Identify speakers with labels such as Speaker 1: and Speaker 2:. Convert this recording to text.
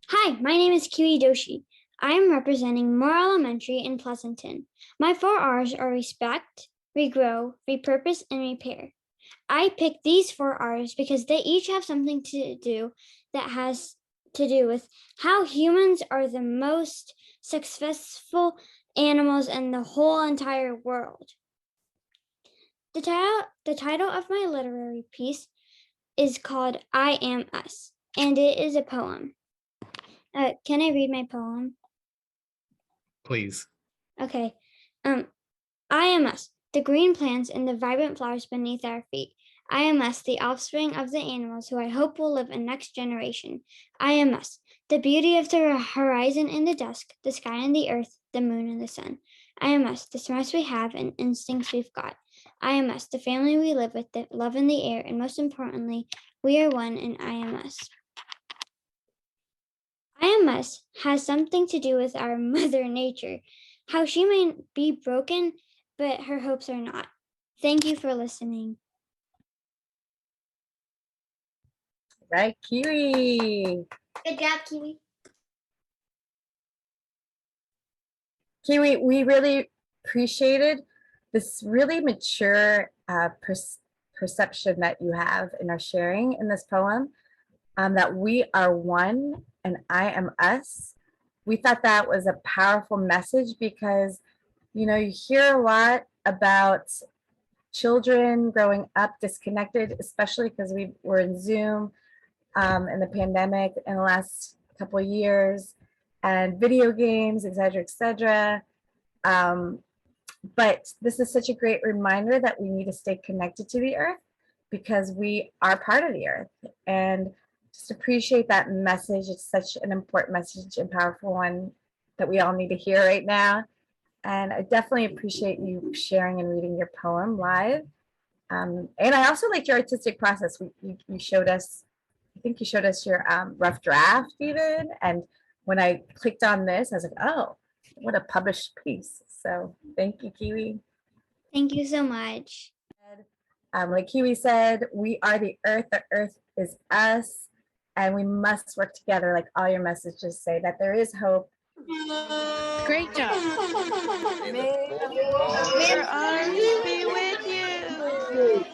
Speaker 1: Hi, my name is Kiwi Doshi. I am representing Moore Elementary in Pleasanton. My 4 R's are respect, regrow, repurpose, and repair. I picked these 4 R's because they each have something to do that has to do with how humans are the most successful animals in the whole entire world. The title of my literary piece is called I Am Us, and it is a poem. Can I read my poem?
Speaker 2: Please.
Speaker 1: Okay. I am us, the green plants and the vibrant flowers beneath our feet. I am us, the offspring of the animals who I hope will live in next generation. I am us, the beauty of the horizon in the dusk, the sky and the earth, the moon and the sun. I am us, the smarts we have and instincts we've got. I am us, the family we live with, the love in the air, and most importantly, we are one and I am us. I Am Us has something to do with our Mother Nature, how she may be broken, but her hopes are not. Thank you for listening.
Speaker 3: Right, Kiwi.
Speaker 1: Good job, Kiwi.
Speaker 3: Kiwi, we really appreciated this really mature perception that you have in our sharing in this poem, that we are one and I am us. We thought that was a powerful message because, you know, you hear a lot about children growing up disconnected, especially because we were in Zoom in the pandemic in the last couple of years, and video games, et cetera. But this is such a great reminder that we need to stay connected to the earth because we are part of the earth. And just appreciate that message. It's such an important message and powerful one that we all need to hear right now. And I definitely appreciate you sharing and reading your poem live. And I also liked your artistic process. You showed us, I think you showed us your rough draft even. And when I clicked on this, I was like, oh, what a published piece. So thank you, Kiwi.
Speaker 1: Thank you so much.
Speaker 3: Like Kiwi said, we are the earth is us, and we must work together, like all your messages say, that there is hope.
Speaker 4: Great job. May your arms be with you.